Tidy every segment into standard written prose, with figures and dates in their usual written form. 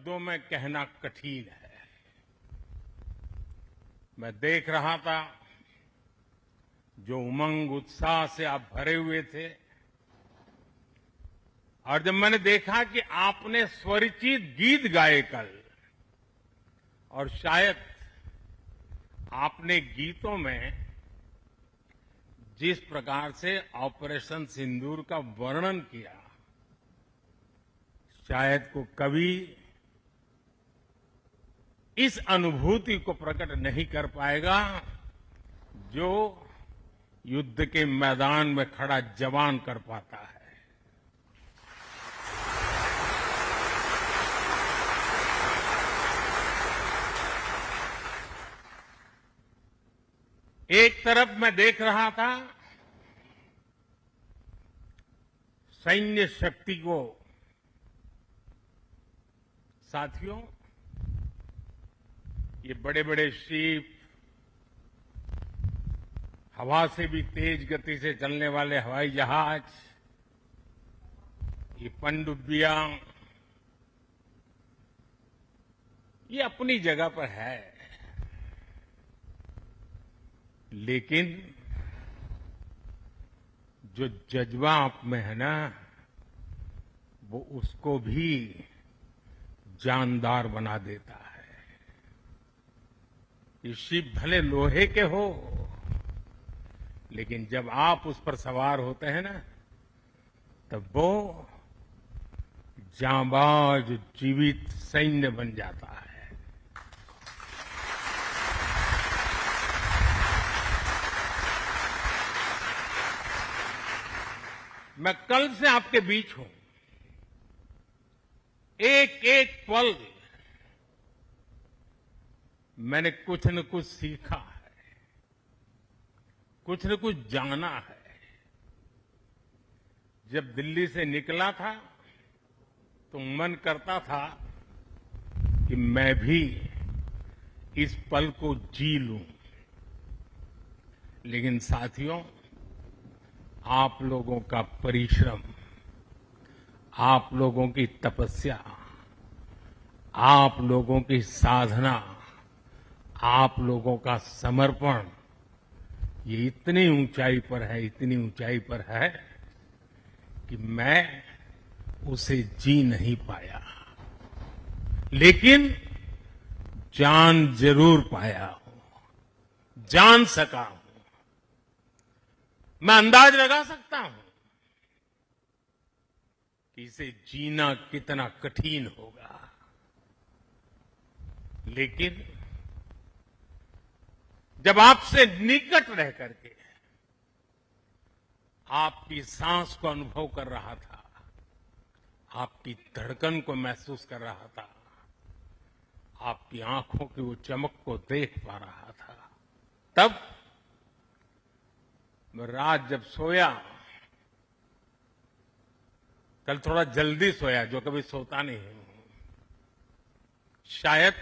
शब्दों में कहना कठिन है। मैं देख रहा था जो उमंग उत्साह से आप भरे हुए थे, और जब मैंने देखा कि आपने स्वरचित गीत गाए कल, और शायद आपने गीतों में जिस प्रकार से ऑपरेशन सिंदूर का वर्णन किया, शायद को कवि इस अनुभूति को प्रकट नहीं कर पाएगा जो युद्ध के मैदान में खड़ा जवान कर पाता है। एक तरफ मैं देख रहा था सैन्य शक्ति को, साथियों, ये बड़े बड़े शिप, हवा से भी तेज गति से चलने वाले हवाई जहाज, ये पनडुब्बियां, ये अपनी जगह पर है, लेकिन जो जज्बा आप में है ना, वो उसको भी जानदार बना देता है। ये शिप भले लोहे के हो, लेकिन जब आप उस पर सवार होते हैं ना, तब वो जांबाज जीवित सैन्य बन जाता है। मैं कल से आपके बीच हूं। एक एक पल मैंने कुछ न कुछ सीखा है, कुछ न कुछ जाना है। जब दिल्ली से निकला था तो मन करता था कि मैं भी इस पल को जी लूं, लेकिन साथियों, आप लोगों का परिश्रम, आप लोगों की तपस्या, आप लोगों की साधना, आप लोगों का समर्पण, ये इतनी ऊंचाई पर है, इतनी ऊंचाई पर है कि मैं उसे जी नहीं पाया, लेकिन जान जरूर पाया हूं, जान सका हूं। मैं अंदाज लगा सकता हूं कि इसे जीना कितना कठिन होगा, लेकिन जब आपसे निकट रह करके आपकी सांस को अनुभव कर रहा था, आपकी धड़कन को महसूस कर रहा था, आपकी आंखों की वो चमक को देख पा रहा था, तब मैं रात जब सोया, कल थोड़ा जल्दी सोया, जो कभी सोता नहीं हूं। शायद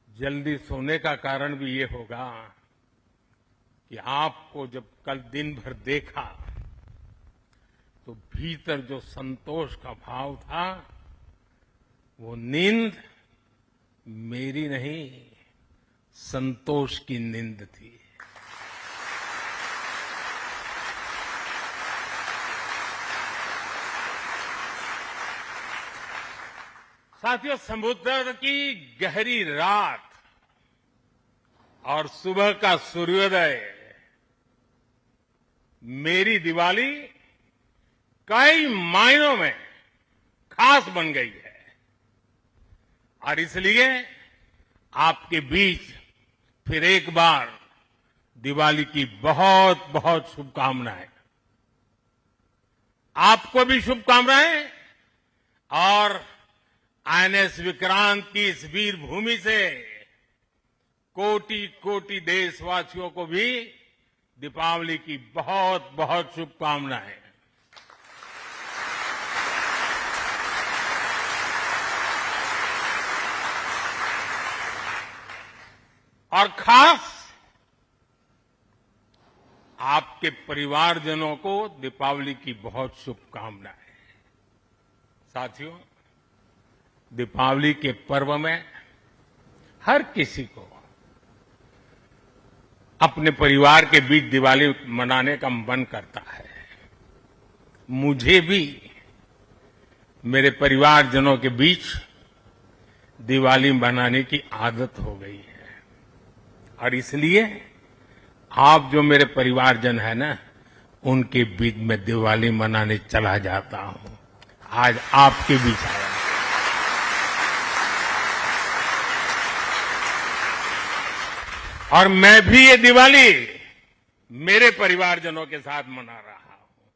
जल्दी सोने का कारण भी ये होगा कि आपको जब कल दिन भर देखा तो भीतर जो संतोष का भाव था, वो नींद मेरी नहीं, संतोष की नींद थी। साथियों, समुद्र की गहरी रात और सुबह का सूर्योदय मेरी दिवाली कई मायनों में खास बन गई है, और इसलिए आपके बीच फिर एक बार दिवाली की बहुत बहुत शुभकामनाएं। आपको भी शुभकामनाएं, और आईएनएस विक्रांत की इस वीर भूमि से कोटि कोटि देशवासियों को भी दीपावली की बहुत बहुत शुभकामनाएं। और खास आपके परिवारजनों को दीपावली की बहुत शुभकामनाएं। साथियों, दीपावली के पर्व में हर किसी को अपने परिवार के बीच दिवाली मनाने का मन करता है। मुझे भी मेरे परिवारजनों के बीच दिवाली मनाने की आदत हो गई है और इसलिए आप जो मेरे परिवारजन है ना, उनके बीच में दिवाली मनाने चला जाता हूं। आज आपके बीच आया। और मैं भी ये दिवाली मेरे परिवारजनों के साथ मना रहा हूं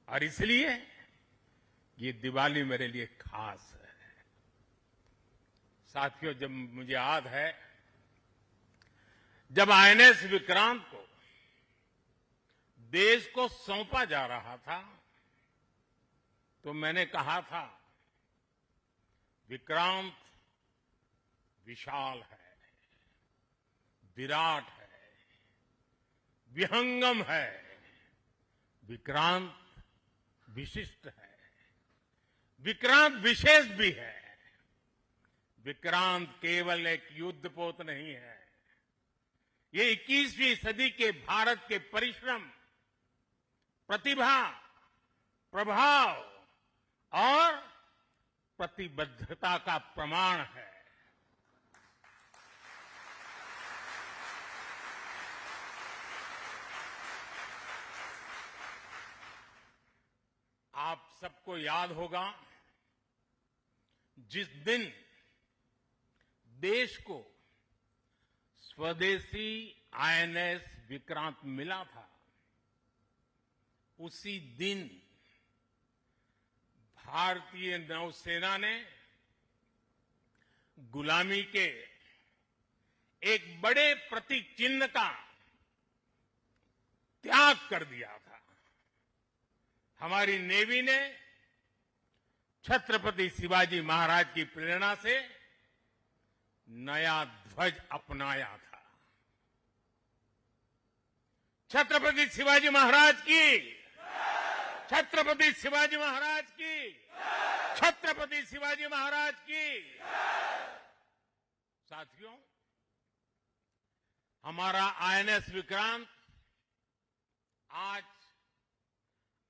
और इसलिए ये दिवाली मेरे लिए खास है। साथियों, जब मुझे याद है जब आईएनएस विक्रांत को देश को सौंपा जा रहा था तो मैंने कहा था विक्रांत विशाल है, विराट है, विहंगम है, विक्रांत विशिष्ट है, विक्रांत विशेष भी है। विक्रांत केवल एक युद्धपोत नहीं है, ये 21वीं सदी के भारत के परिश्रम, प्रतिभा, प्रभाव और प्रतिबद्धता का प्रमाण है। आप सबको याद होगा जिस दिन देश को स्वदेशी आईएनएस विक्रांत मिला था, उसी दिन भारतीय नौसेना ने गुलामी के एक बड़े प्रतीक चिन्ह का त्याग कर दिया था। हमारी नेवी ने छत्रपति शिवाजी महाराज की प्रेरणा से नया ध्वज अपनाया था। छत्रपति शिवाजी महाराज की, छत्रपति शिवाजी महाराज की, छत्रपति शिवाजी महाराज की। साथियों, हमारा आईएनएस विक्रांत आज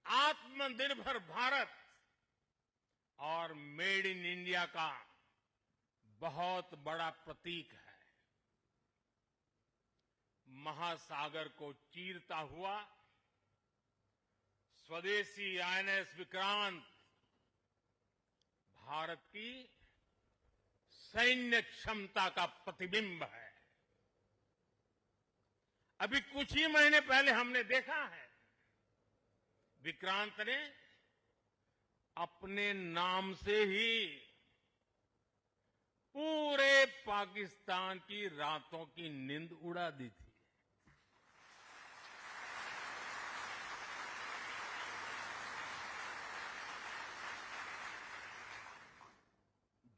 आत्मनिर्भर भारत और मेड इन इंडिया का बहुत बड़ा प्रतीक है। महासागर को चीरता हुआ स्वदेशी आईएनएस विक्रांत भारत की सैन्य क्षमता का प्रतिबिंब है। अभी कुछ ही महीने पहले हमने देखा है विक्रांत ने अपने नाम से ही पूरे पाकिस्तान की रातों की नींद उड़ा दी थी।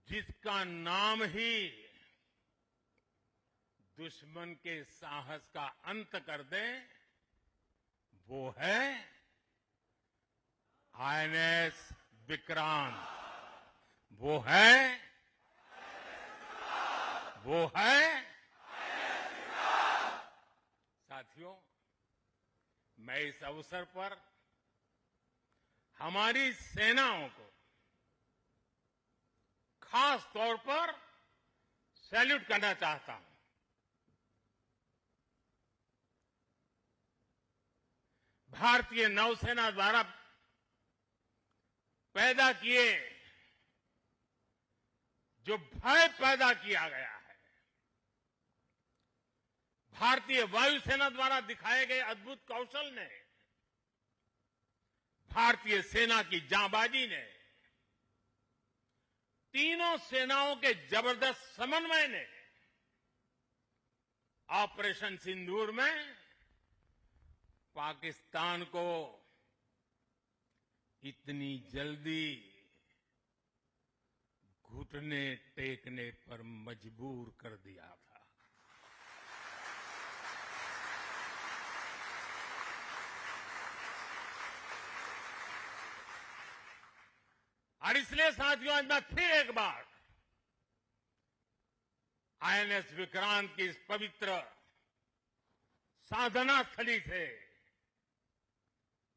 जिसका नाम ही दुश्मन के साहस का अंत कर दे, वो है आईएनएस विक्रांत। वो है साथियों, मैं इस अवसर पर हमारी सेनाओं को खास तौर पर सैल्यूट करना चाहता हूं। भारतीय नौसेना द्वारा पैदा किए जो भय पैदा किया गया है, भारतीय वायुसेना द्वारा दिखाए गए अद्भुत कौशल ने, भारतीय सेना की जांबाजी ने, तीनों सेनाओं के जबरदस्त समन्वय ने ऑपरेशन सिंदूर में पाकिस्तान को इतनी जल्दी घुटने टेकने पर मजबूर कर दिया था। और इसलिए साथियों आज मैं फिर एक बार आईएनएस विक्रांत की इस पवित्र साधना स्थली से,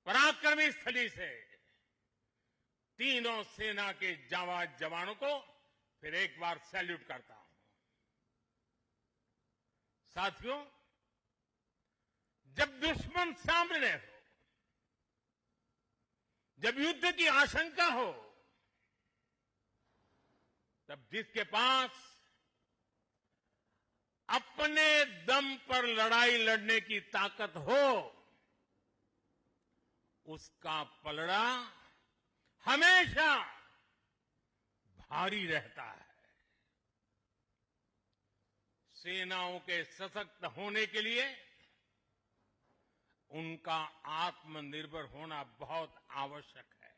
पराक्रमी स्थली से तीनों सेना के जाबाज जवानों को फिर एक बार सैल्यूट करता हूं। साथियों, जब दुश्मन सामने हो, जब युद्ध की आशंका हो, तब जिसके पास अपने दम पर लड़ाई लड़ने की ताकत हो, उसका पलड़ा हमेशा भारी रहता है। सेनाओं के सशक्त होने के लिए उनका आत्मनिर्भर होना बहुत आवश्यक है।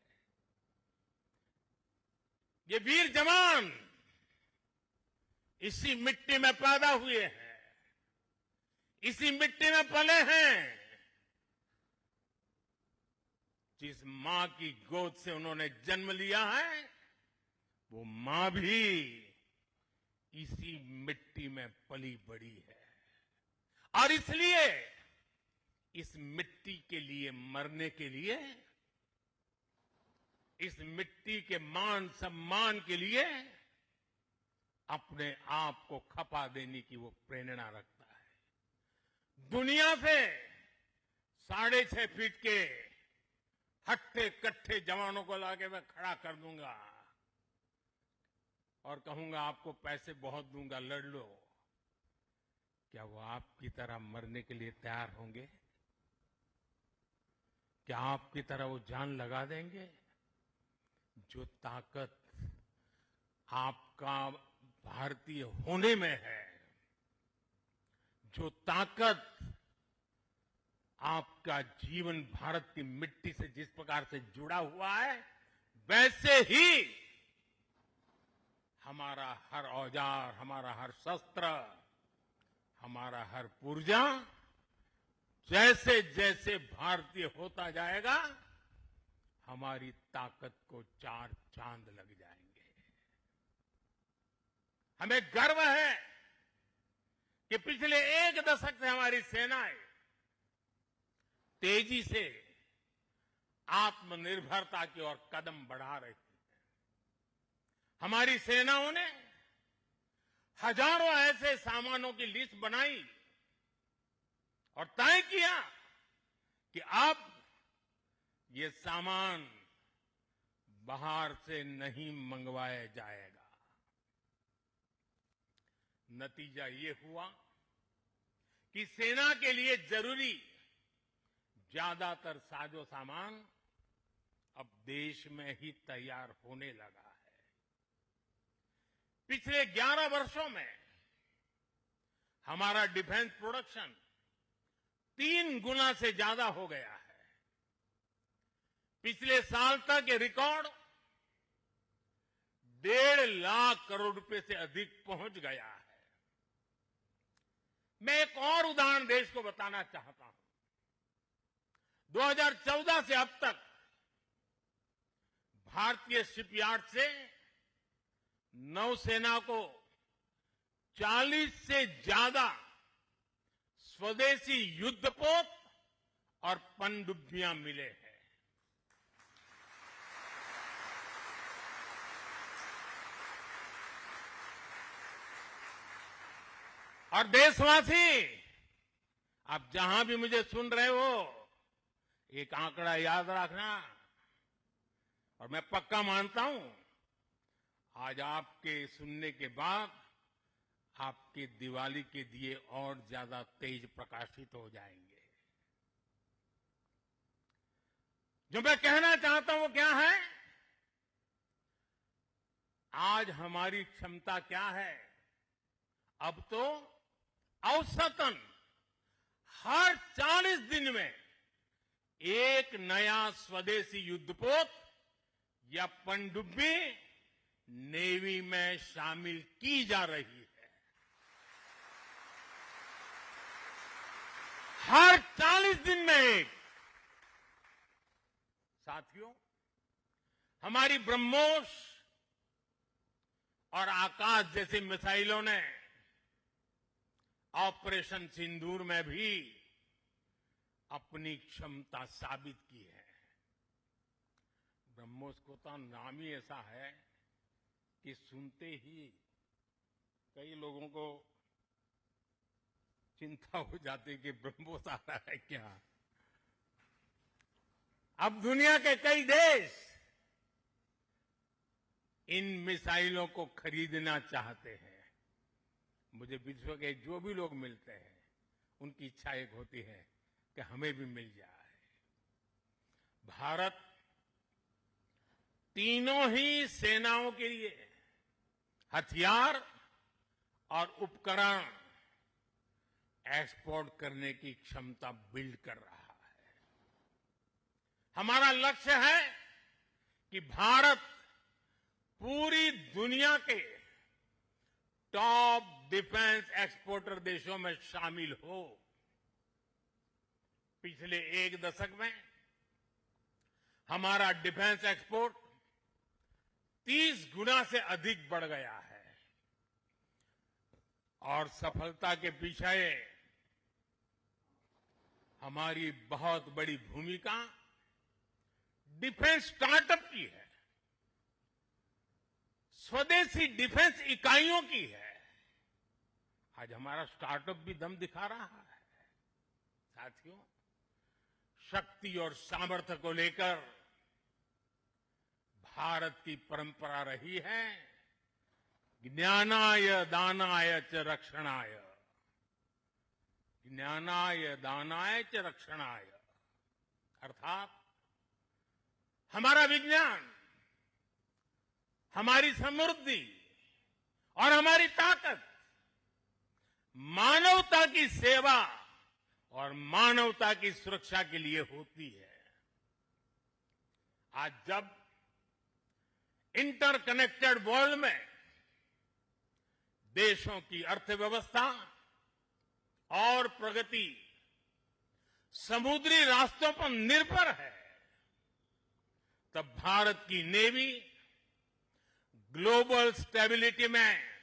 ये वीर जवान इसी मिट्टी में पैदा हुए हैं, इसी मिट्टी में पले हैं। जिस मां की गोद से उन्होंने जन्म लिया है, वो मां भी इसी मिट्टी में पली बड़ी है। और इसलिए इस मिट्टी के लिए मरने के लिए, इस मिट्टी के मान सम्मान के लिए अपने आप को खपा देने की वो प्रेरणा रखता है। दुनिया से 6.5 फीट के हट्टे कट्टे जवानों को लाके मैं खड़ा कर दूंगा और कहूंगा आपको पैसे बहुत दूंगा, लड़ लो। क्या वो आपकी तरह मरने के लिए तैयार होंगे? क्या आपकी तरह वो जान लगा देंगे? जो ताकत आपका भारतीय होने में है, जो ताकत आपका जीवन भारत की मिट्टी से जिस प्रकार से जुड़ा हुआ है, वैसे ही हमारा हर औजार, हमारा हर शस्त्र, हमारा हर पुर्जा जैसे जैसे भारतीय होता जाएगा, हमारी ताकत को 4 चांद लग जाएंगे। हमें गर्व है कि पिछले 1 दशक से हमारी सेनाएं तेजी से आत्मनिर्भरता की ओर कदम बढ़ा रही है। हमारी सेनाओं ने हजारों ऐसे सामानों की लिस्ट बनाई और तय किया कि अब ये सामान बाहर से नहीं मंगवाया जाएगा। नतीजा ये हुआ कि सेना के लिए जरूरी ज्यादातर साजो सामान अब देश में ही तैयार होने लगा है। पिछले 11 वर्षों में हमारा डिफेंस प्रोडक्शन 3 गुना से ज्यादा हो गया है। पिछले साल तक ये रिकॉर्ड 1.5 लाख करोड़ रुपए से अधिक पहुंच गया है। मैं एक और उदाहरण देश को बताना चाहता हूं। 2014 से अब तक भारतीय शिपयार्ड से नौसेना को 40 से ज्यादा स्वदेशी युद्धपोत और पनडुब्बियां मिले हैं। और देशवासी, आप जहां भी मुझे सुन रहे हो, एक आंकड़ा याद रखना। और मैं पक्का मानता हूं आज आपके सुनने के बाद आपके दिवाली के दिए और ज्यादा तेज प्रकाशित हो जाएंगे। जो मैं कहना चाहता हूं वो क्या है? आज हमारी क्षमता क्या है? अब तो औसतन हर 40 दिन में एक नया स्वदेशी युद्धपोत या पनडुब्बी नेवी में शामिल की जा रही है। हर 40 दिन में एक। साथियों, हमारी ब्रह्मोस और आकाश जैसी मिसाइलों ने ऑपरेशन सिंदूर में भी अपनी क्षमता साबित की है। ब्रह्मोस को तो नाम ही ऐसा है कि सुनते ही कई लोगों को चिंता हो जाती कि ब्रह्मोस आ रहा है क्या। अब दुनिया के कई देश इन मिसाइलों को खरीदना चाहते हैं। मुझे विश्व के जो भी लोग मिलते हैं उनकी इच्छा एक होती है कि हमें भी मिल जाए। भारत तीनों ही सेनाओं के लिए हथियार और उपकरण एक्सपोर्ट करने की क्षमता बिल्ड कर रहा है। हमारा लक्ष्य है कि भारत पूरी दुनिया के टॉप डिफेंस एक्सपोर्टर देशों में शामिल हो। पिछले एक दशक में हमारा डिफेंस एक्सपोर्ट 30 गुना से अधिक बढ़ गया है और सफलता के पीछे हमारी बहुत बड़ी भूमिका डिफेंस स्टार्टअप की है, स्वदेशी डिफेंस इकाइयों की है। आज हमारा स्टार्टअप भी दम दिखा रहा है। साथियों, शक्ति और सामर्थ्य को लेकर भारत की परंपरा रही है ज्ञानाय दानाय च रक्षणाय। ज्ञानाय दानाय च रक्षणाय अर्थात हमारा विज्ञान, हमारी समृद्धि और हमारी ताकत मानवता की सेवा और मानवता की सुरक्षा के लिए होती है। आज जब इंटरकनेक्टेड वर्ल्ड में देशों की अर्थव्यवस्था और प्रगति समुद्री रास्तों पर निर्भर है, तब भारत की नेवी ग्लोबल स्टेबिलिटी में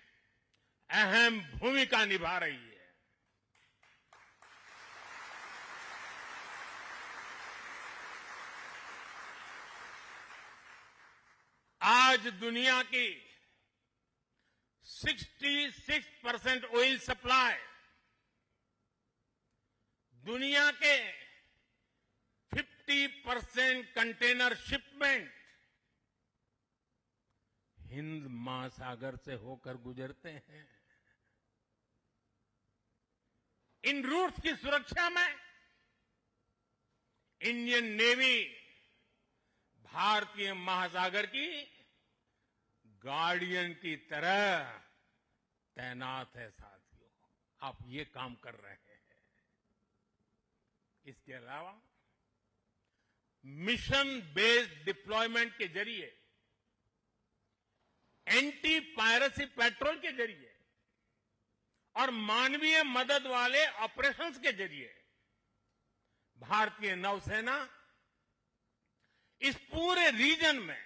अहम भूमिका निभा रही है। आज दुनिया की 66% ऑयल सप्लाई, दुनिया के 50% कंटेनर शिपमेंट हिंद महासागर से होकर गुजरते हैं। इन रूट्स की सुरक्षा में इंडियन नेवी भारतीय महासागर की गार्डियन की तरह तैनात है। साथियों, आप ये काम कर रहे हैं। इसके अलावा मिशन बेस्ड डिप्लॉयमेंट के जरिए, एंटी पायरेसी पेट्रोल के जरिए और मानवीय मदद वाले ऑपरेशंस के जरिए भारतीय नौसेना इस पूरे रीजन में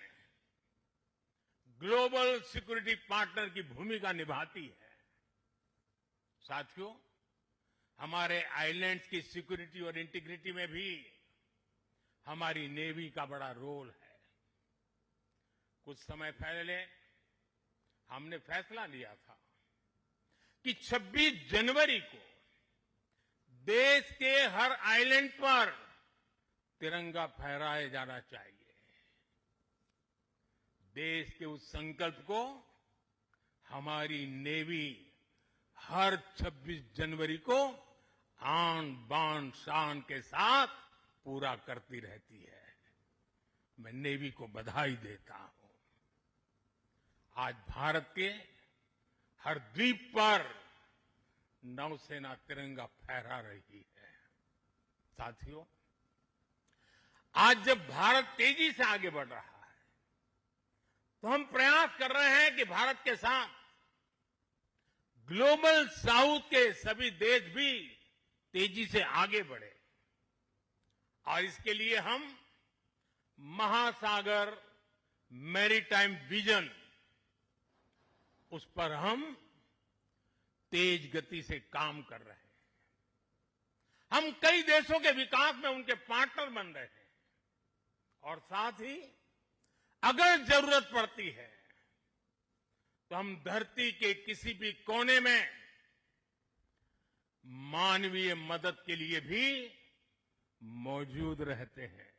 ग्लोबल सिक्योरिटी पार्टनर की भूमिका निभाती है। साथियों, हमारे आइलैंड्स की सिक्योरिटी और इंटीग्रिटी में भी हमारी नेवी का बड़ा रोल है। कुछ समय पहले हमने फैसला लिया था कि 26 जनवरी को देश के हर आइलैंड पर तिरंगा फहराया जाना चाहिए। देश के उस संकल्प को हमारी नेवी हर 26 जनवरी को आन बान शान के साथ पूरा करती रहती है। मैं नेवी को बधाई देता हूं। आज भारत के हर द्वीप पर नौसेना तिरंगा फहरा रही है। साथियों, आज जब भारत तेजी से आगे बढ़ रहा है तो हम प्रयास कर रहे हैं कि भारत के साथ ग्लोबल साउथ के सभी देश भी तेजी से आगे बढ़े और इसके लिए हम महासागर मैरीटाइम विजन, उस पर हम तेज गति से काम कर रहे हैं। हम कई देशों के विकास में उनके पार्टनर बन रहे हैं और साथ ही अगर जरूरत पड़ती है तो हम धरती के किसी भी कोने में मानवीय मदद के लिए भी मौजूद रहते हैं।